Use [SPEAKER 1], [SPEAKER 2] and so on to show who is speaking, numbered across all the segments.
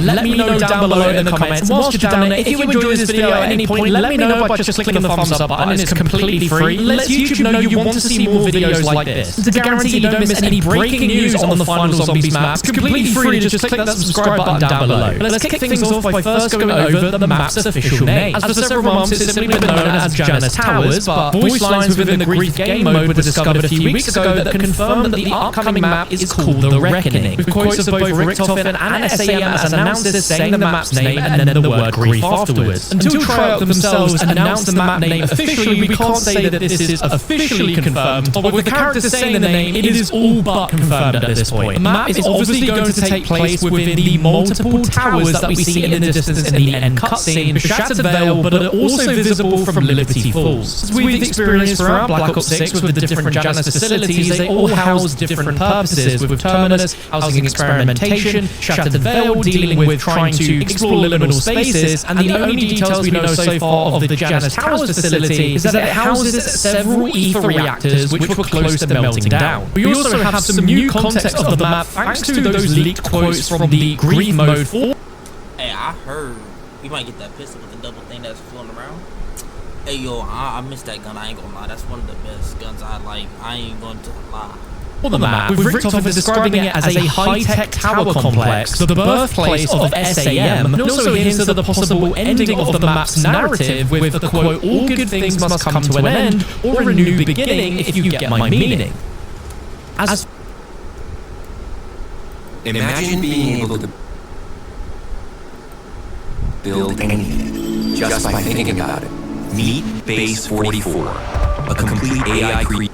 [SPEAKER 1] let me know down below in the comments. And whilst you're down there, if you enjoyed this video at any point, let me know by just clicking the thumbs up button. It's completely free. Let YouTube know you want to see more videos like this. To guarantee you don't miss any breaking news on the final Zombies map, it's completely free to just click that subscribe button down below. But let's kick things off by first going over the map's official name. As for several months, it's simply been known as Janus Towers, but voice lines within the Grief game mode were discovered a few weeks ago that confirmed that the upcoming map is called The Reckoning, with quotes of both Richtofen and SAM as announced as saying the map's name and then the word Grief afterwards. Until Treyarch themselves announced the map name officially, we can't say that this is officially confirmed, but with the characters saying the name, it is all but confirmed at this point. The map is obviously going to take place within the multiple towers that we see in the distance in the end cutscene, Shattered Vale, but are also visible from Liberty Falls. As we've experienced throughout Black Ops 6 with the different Janus facilities, they all house different purposes, with Terminus housing experimentation, Shattered Vale dealing with trying to explore liminal spaces, and the only details we know so far of the Janus Towers facility is that it houses several ether reactors which were close to melting down. We also have some new context of the map thanks to those leaked quotes from the Grief mode 4.
[SPEAKER 2] Hey, I heard we might get that pistol with the double thing that's floating around. Hey, yo, I missed that gun. I ain't gonna lie. That's one of the best guns I like. I ain't going to lie.
[SPEAKER 1] On the map, with Richtofen describing it as a high-tech tower complex, the birthplace of SAM, and also hints at the possible ending of the map's narrative with the quote, "All good things must come to an end, or a new beginning if you get my meaning."
[SPEAKER 3] Imagine being able to build anything just by thinking about it. Meet Base 44, a complete AI creature.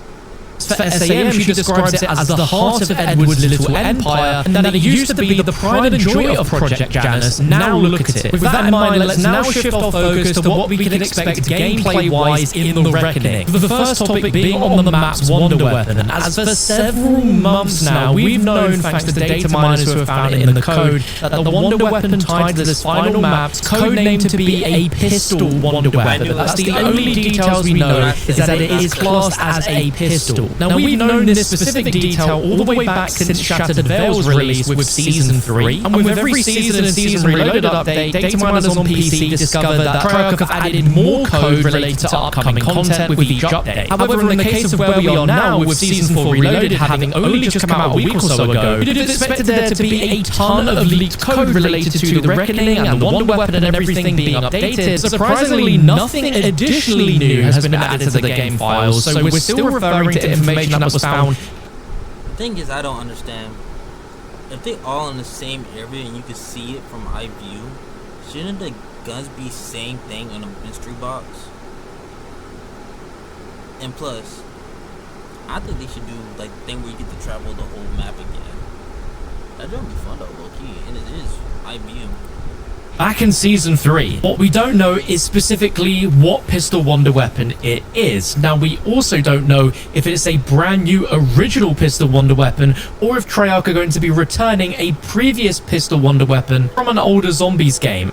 [SPEAKER 1] For SAM, she describes it as the heart of Edward's little empire, and that it used to be the pride and joy of Project Janus. Now look at it. With that in mind, let's now shift our focus to what we can expect gameplay-wise in The Reckoning. The first topic being on the map's Wonder Weapon, and as for several months now, we've known, thanks to data miners who have found it in the code, that the Wonder Weapon tied to this final map's codenamed to be a pistol Wonder Weapon. That's the only details we know, is that it is classed as a pistol. Now, we've known this specific detail all the way back since Shattered Vale's release with Season 3, and with every Season and Season Reloaded update, data miners on PC discovered that Treyarch have added more code related to upcoming content with each update. However, in the case of where we are now, with Season 4 Reloaded having only just come out a week or so ago, you'd have expected there to be a ton of leaked code related to The Reckoning and the Wonder Weapon and everything being updated. Surprisingly, nothing additionally new has been added to the game files, so we're still referring to information that was found.
[SPEAKER 2] The thing is, I don't understand. If they all in the same area and you can see it from eye view, shouldn't the guns be same thing in a mystery box? And plus, I think they should do like the thing where you get to travel the whole map again. That'd be fun though, low key, and it is eye view.
[SPEAKER 1] Back in Season 3, what we don't know is specifically what pistol Wonder Weapon it is. Now, we also don't know if it's a brand new original pistol Wonder Weapon, or if Treyarch are going to be returning a previous pistol Wonder Weapon from an older Zombies game.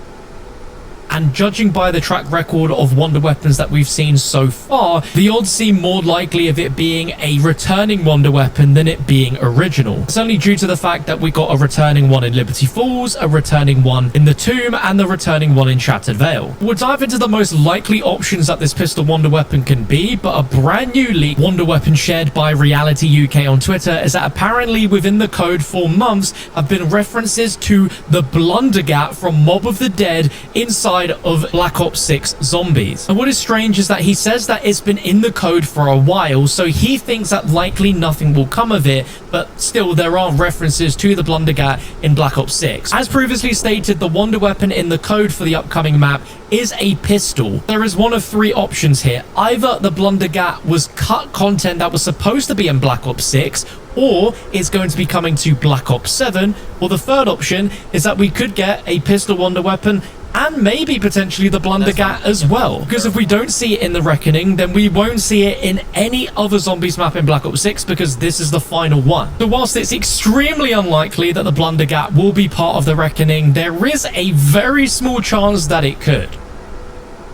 [SPEAKER 1] And judging by the track record of Wonder Weapons that we've seen so far, the odds seem more likely of it being a returning Wonder Weapon than it being original. It's only due to the fact that we got a returning one in Liberty Falls, a returning one in the Tomb, and the returning one in Shattered Vale. We'll dive into the most likely options that this pistol Wonder Weapon can be, but a brand new leak Wonder Weapon shared by Reality UK on Twitter is that apparently within the code for months have been references to the Blunder Gap from Mob of the Dead inside of Black Ops 6 Zombies. And what is strange is that he says that it's been in the code for a while, so he thinks that likely nothing will come of it, but still there are references to the Blunder Gap in Black Ops 6. As previously stated, the Wonder Weapon in the code for the upcoming map is a pistol. There is one of three options here. Either the Blunder Gap was cut content that was supposed to be in Black Ops 6, or it's going to be coming to Black Ops 7, or the third option is that we could get a pistol Wonder Weapon and maybe potentially the Blunder Gap as well. Because if we don't see it in The Reckoning, then we won't see it in any other Zombies map in Black Ops 6, because this is the final one. So whilst it's extremely unlikely that the Blunder Gap will be part of The Reckoning, there is a very small chance that it could.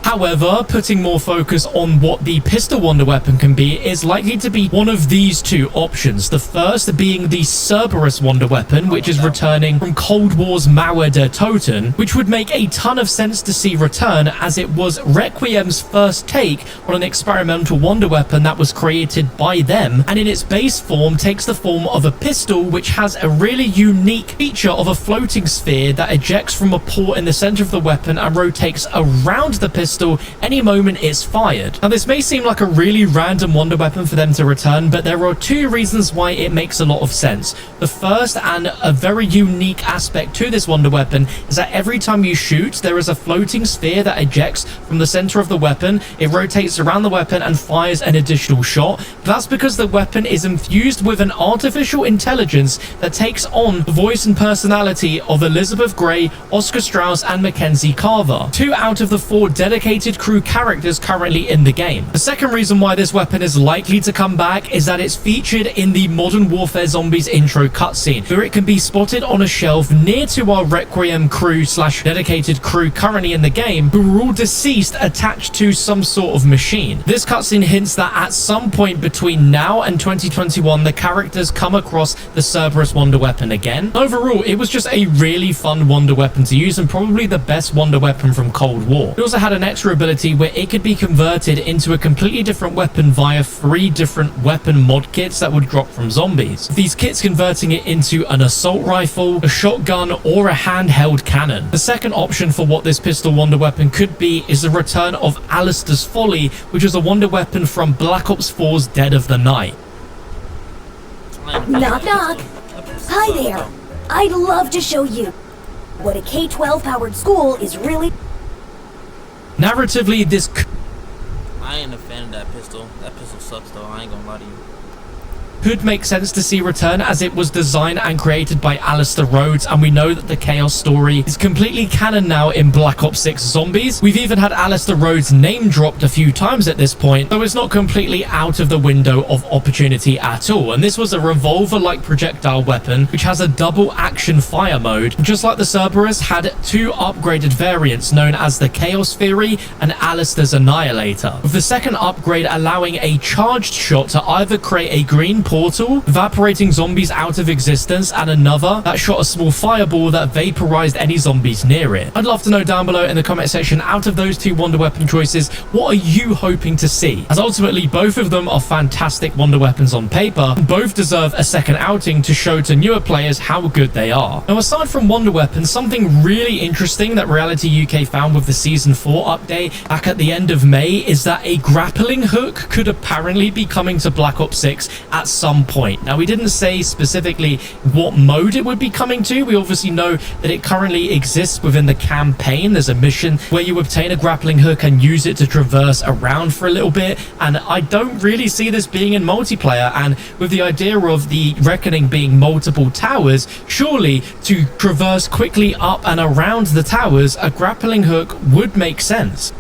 [SPEAKER 1] However, putting more focus on what the pistol wonder weapon can be is likely to be one of these two options. The first being the Cerberus wonder weapon, which is returning from Cold War's Mauer der Toten, which would make a ton of sense to see return, as it was Requiem's first take on an experimental wonder weapon that was created by them, and in its base form takes the form of a pistol which has a really unique feature of a floating sphere that ejects from a port in the center of the weapon and rotates around the pistol any moment it's fired. Now, this may seem like a really random wonder weapon for them to return, but there are two reasons why it makes a lot of sense. The first, and a very unique aspect to this wonder weapon, is that every time you shoot, there is a floating sphere that ejects from the center of the weapon. It rotates around the weapon and fires an additional shot. That's because the weapon is infused with an artificial intelligence that takes on the voice and personality of Elizabeth Gray, Oscar Strauss, and Mackenzie Carver, 2 out of the 4 dedicated crew characters currently in the game. The second reason why this weapon is likely to come back is that it's featured in the Modern Warfare Zombies intro cutscene, where it can be spotted on a shelf near to our Requiem crew / dedicated crew currently in the game, who were all deceased attached to some sort of machine. This cutscene hints that at some point between now and 2021, the characters come across the Cerberus wonder weapon again. Overall, it was just a really fun wonder weapon to use, and probably the best wonder weapon from Cold War. It also had an extra ability where it could be converted into a completely different weapon via 3 different weapon mod kits that would drop from zombies. These kits converting it into an assault rifle, a shotgun, or a handheld cannon. The second option for what this pistol wonder weapon could be is the return of Alistair's Folly, which is a wonder weapon from Black Ops 4's Dead of the Night.
[SPEAKER 4] Knock knock. Hi there. I'd love to show you what a K-12 powered school is really.
[SPEAKER 1] Narratively, this
[SPEAKER 2] I ain't a fan of that pistol. That pistol sucks though, I ain't gonna lie to you.
[SPEAKER 1] could make sense to see return, as it was designed and created by Alistair Rhodes, and we know that the Chaos story is completely canon now in Black Ops 6 Zombies. We've even had Alistair Rhodes name dropped a few times at this point, so it's not completely out of the window of opportunity at all. And this was a revolver-like projectile weapon which has a double action fire mode, just like the Cerberus had 2 upgraded variants known as the Chaos Fury and Alistair's Annihilator, with the second upgrade allowing a charged shot to either create a green portal, evaporating zombies out of existence, and another that shot a small fireball that vaporized any zombies near it. I'd love to know down below in the comment section, out of those 2 wonder weapon choices, what are you hoping to see? As ultimately both of them are fantastic wonder weapons on paper, and both deserve a second outing to show to newer players how good they are. Now, aside from wonder weapons, something really interesting that Reality UK found with the Season 4 update back at the end of May is that a grappling hook could apparently be coming to Black Ops 6 at some point. Now, we didn't say specifically what mode it would be coming to. We obviously know that it currently exists within the campaign. There's a mission where you obtain a grappling hook and use it to traverse around for a little bit, and I don't really see this being in multiplayer. And with the idea of the Reckoning being multiple towers, surely to traverse quickly up and around the towers, a grappling hook would make sense.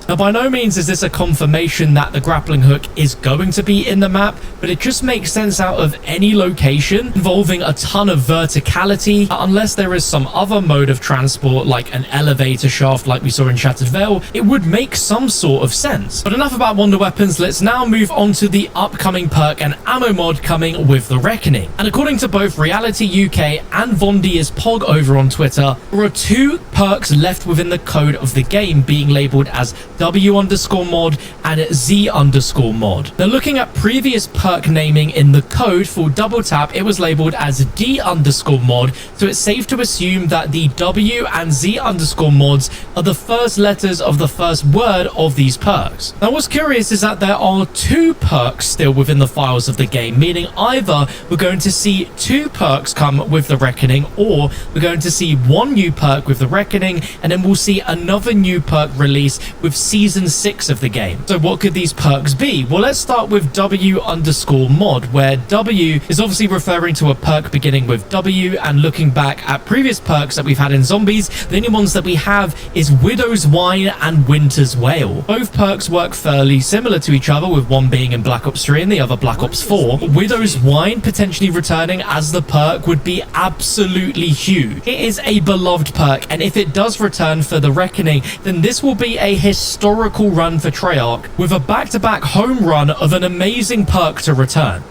[SPEAKER 1] Now, by no means is this a confirmation that the grappling hook is going to be in the map, but it just makes sense out of any location involving a ton of verticality, unless there is some other mode of transport like an elevator shaft like we saw in Shattered Veil. It would make some sort of sense. But enough about wonder weapons, let's now move on to the upcoming perk and ammo mod coming with the Reckoning. And according to both Reality UK and Vondia's Pog over on Twitter, there are 2 perks left within the code of the game, being labeled as W_mod and Z_mod. Now, looking at previous perk naming in the code for Double Tap, it was labeled as D_mod, so it's safe to assume that the W and Z_mods are the first letters of the first word of these perks. Now, what's curious is that there are 2 perks still within the files of the game, meaning either we're going to see 2 perks come with the Reckoning, or we're going to see 1 new perk with the Reckoning, and then we'll see another new perk release with Season 6 of the game. So what could these perks be? Well, let's start with W_mod, where W is obviously referring to a perk beginning with W, and looking back at previous perks that we've had in Zombies, the only ones that we have is Widow's Wine and Winter's Wail. Both perks work fairly similar to each other, with one being in Black Ops 3 and the other Black Ops 4. Widow's Wine potentially returning as the perk would be absolutely huge. It is a beloved perk, and if it does return for the Reckoning, then this will be a historical run for Treyarch, with a back-to-back home run of an amazing perk to return.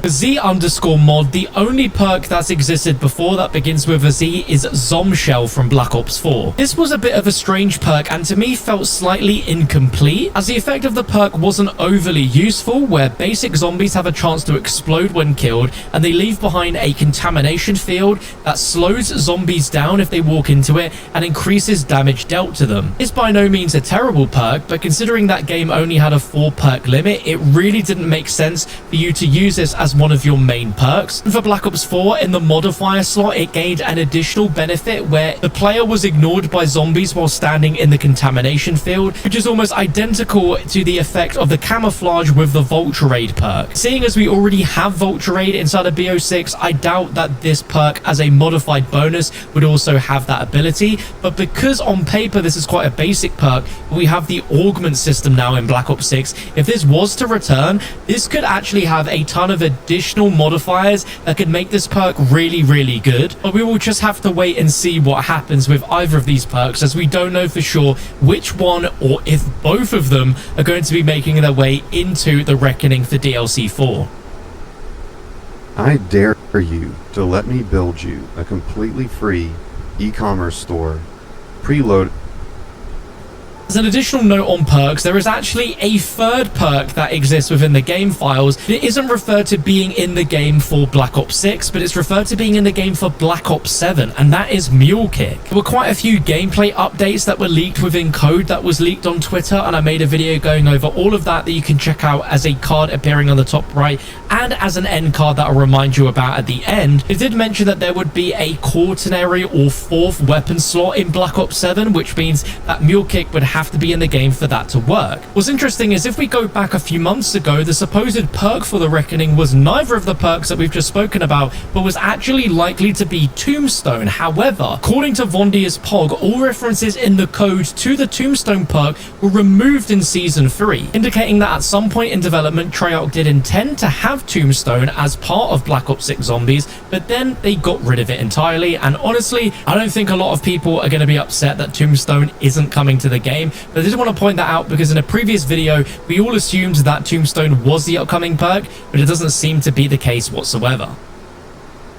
[SPEAKER 1] The Z_mod, the only perk that's existed before that begins with a Z, is Zomshell from Black Ops 4. This was a bit of a strange perk and to me felt slightly incomplete, as the effect of the perk wasn't overly useful, where basic zombies have a chance to explode when killed and they leave behind a contamination field that slows zombies down if they walk into it and increases damage dealt to them. It's by no means a terrible perk, but considering that game only had a 4 perk limit, it really didn't make sense for you to use this as one of your main perks. And for Black Ops 4, in the modifier slot, it gained an additional benefit where the player was ignored by zombies while standing in the contamination field, which is almost identical to the effect of the camouflage with the Vulture perk. Seeing as we already have Vulture inside of BO6, I doubt that this perk as a modified bonus would also have that ability, but because on paper this is quite a basic perk, we have the augment system now in Black Ops 6. If this was to return, this could actually have a ton of additional modifiers that could make this perk really, really good, but we will just have to wait and see what happens with either of these perks, as we don't know for sure which one or if both of them are going to be making their way into the Reckoning for DLC 4.
[SPEAKER 5] I dare you to let me build you a completely free e-commerce store, preloaded.
[SPEAKER 1] As an additional note on perks, there is actually a third perk that exists within the game files. It isn't referred to being in the game for Black Ops 6, but it's referred to being in the game for Black Ops 7, and that is Mule Kick. There were quite a few gameplay updates that were leaked within code that was leaked on Twitter, and I made a video going over all of that you can check out as a card appearing on the top right, and as an end card that I'll remind you about at the end. It did mention that there would be a quaternary or 4th weapon slot in Black Ops 7, which means that Mule Kick would have to be in the game for that to work. What's interesting is if we go back a few months ago, the supposed perk for the Reckoning was neither of the perks that we've just spoken about, but was actually likely to be Tombstone. However, according to Vondia's Pog, all references in the code to the Tombstone perk were removed in Season 3, indicating that at some point in development, Treyarch did intend to have Tombstone as part of Black Ops 6 Zombies, but then they got rid of it entirely. And honestly, I don't think a lot of people are going to be upset that Tombstone isn't coming to the game, but I did want to point that out because in a previous video, we all assumed that Tombstone was the upcoming perk, but it doesn't seem to be the case whatsoever.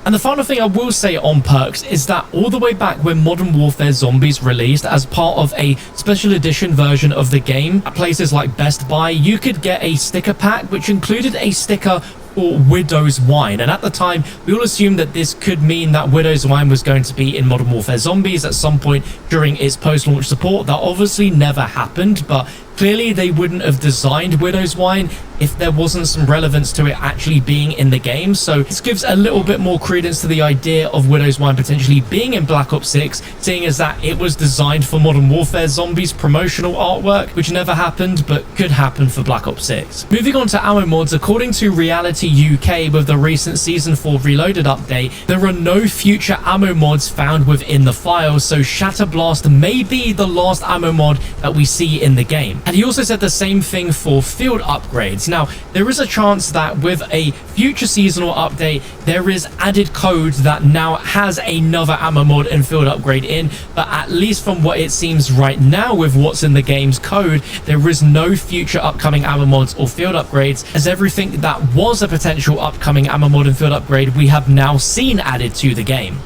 [SPEAKER 1] And the final thing I will say on perks is that all the way back when Modern Warfare Zombies released as part of a special edition version of the game at places like Best Buy, you could get a sticker pack which included a sticker for Widow's Wine, and at the time we all assumed that this could mean that Widow's Wine was going to be in Modern Warfare Zombies at some point during its post-launch support. That obviously never happened, but clearly they wouldn't have designed Widow's Wine if there wasn't some relevance to it actually being in the game. So this gives a little bit more credence to the idea of Widow's Wine potentially being in Black Ops 6, seeing as that it was designed for Modern Warfare Zombies promotional artwork, which never happened but could happen for Black Ops 6. Moving on to ammo mods, according to Reality UK with the recent Season 4 Reloaded update, there are no future ammo mods found within the files, so Shatterblast may be the last ammo mod that we see in the game. And he also said the same thing for field upgrades. Now, there is a chance that with a future seasonal update, there is added code that now has another ammo mod and field upgrade in, but at least from what it seems right now with what's in the game's code, there is no future upcoming ammo mods or field upgrades, as everything that was a potential upcoming ammo mod and field upgrade we have now seen added to the game.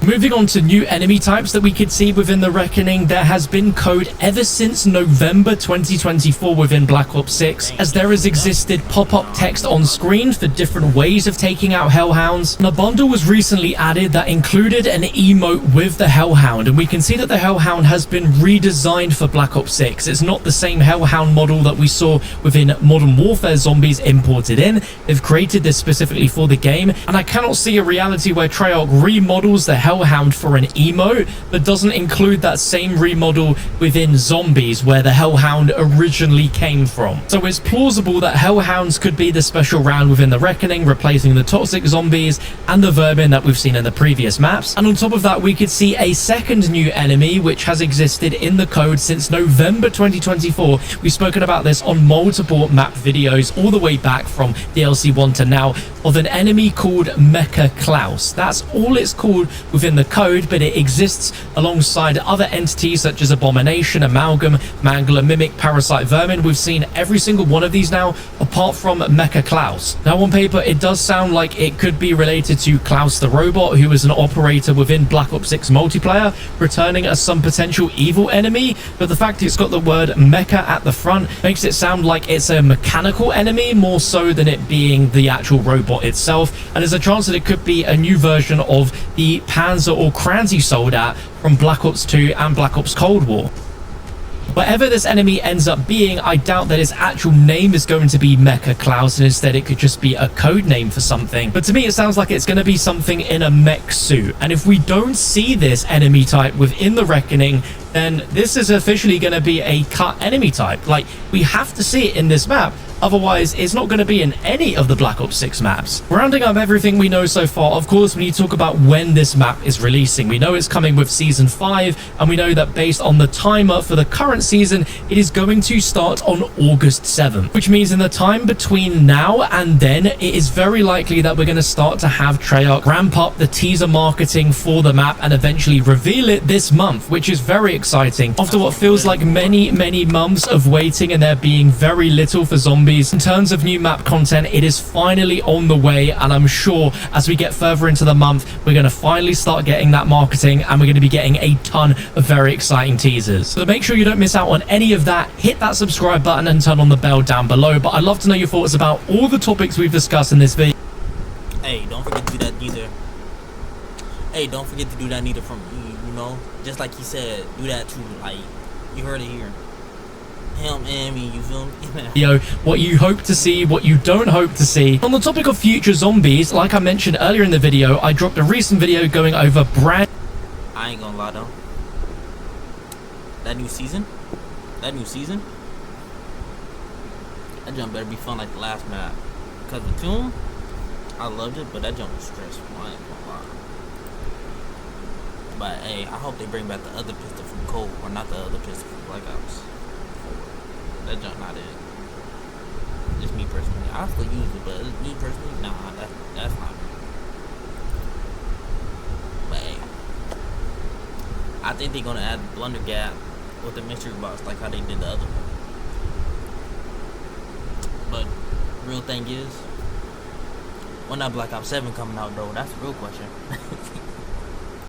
[SPEAKER 1] Moving on to new enemy types that we could see within the Reckoning, there has been code ever since November 2024 within Black Ops 6, as there has existed pop-up text on screen for different ways of taking out Hellhounds, and a bundle was recently added that included an emote with the Hellhound, and we can see that the Hellhound has been redesigned for Black Ops 6. It's not the same Hellhound model that we saw within Modern Warfare Zombies imported in. They've created this specifically for the game, and I cannot see a reality where Treyarch remodels the Hellhound for an emote, but doesn't include that same remodel within Zombies where the Hellhound originally came from. So it's plausible that Hellhounds could be the special round within the Reckoning, replacing the toxic zombies and the vermin that we've seen in the previous maps. And on top of that, we could see a second new enemy which has existed in the code since November 2024. We've spoken about this on multiple map videos all the way back from DLC 1 to now, of an enemy called Mecha Klaus. That's all it's called within within the code, but it exists alongside other entities such as Abomination, Amalgam, Mangler, Mimic, Parasite, Vermin. We've seen every single one of these now, apart from Mecha Klaus. Now, on paper, it does sound like it could be related to Klaus the Robot, who is an operator within Black Ops 6 multiplayer, returning as some potential evil enemy, but the fact it's got the word mecha at the front makes it sound like it's a mechanical enemy more so than it being the actual robot itself, and there's a chance that it could be a new version of the Panzer or Kranz soldat from Black Ops 2 and Black Ops Cold War. Whatever this enemy ends up being, I doubt that its actual name is going to be Mecha Klaus, and instead it could just be a code name for something. But to me, it sounds like it's going to be something in a mech suit. And if we don't see this enemy type within the Reckoning, then this is officially going to be a cut enemy type. Like, we have to see it in this map. Otherwise, it's not going to be in any of the Black Ops 6 maps. Rounding up everything we know so far, of course, we need to talk about when this map is releasing. We know it's coming with Season 5, and we know that based on the timer for the current season, it is going to start on August 7th, which means in the time between now and then, it is very likely that we're going to start to have Treyarch ramp up the teaser marketing for the map and eventually reveal it this month, which is very exciting. After what feels like many months of waiting and there being very little for zombies, in terms of new map content, it is finally on the way, and I'm sure as we get further into the month, we're going to finally start getting that marketing, and we're going to be getting a ton of very exciting teasers. So make sure you don't miss out on any of that. Hit that subscribe button and turn on the bell down below. But I'd love to know your thoughts about all the topics we've discussed in this video.
[SPEAKER 2] Hey, don't forget to do that neither. Hey, don't forget to do that neither from me, you know? Just like he said, do that too. Like, you heard it here. Him and me, you feel me?
[SPEAKER 1] What you hope to see, what you don't hope to see. On the topic of future zombies, like I mentioned earlier in the video, I dropped a recent video going over brand...
[SPEAKER 2] I ain't gonna lie though. That new season, that jump better be fun like the last map. Cause the Tomb, I loved it, but that jump was stressful. I ain't gonna lie. But hey, I hope they bring back the other pistol from Cold, or not the other pistol from Black Ops. That jump not it. Just me personally. I still use it, but me personally, nah, that's not me. But hey, I think they're gonna add the Blunder Gap with the mystery box like how they did the other one. But real thing is, when that Black Ops 7 coming out though, that's the real question.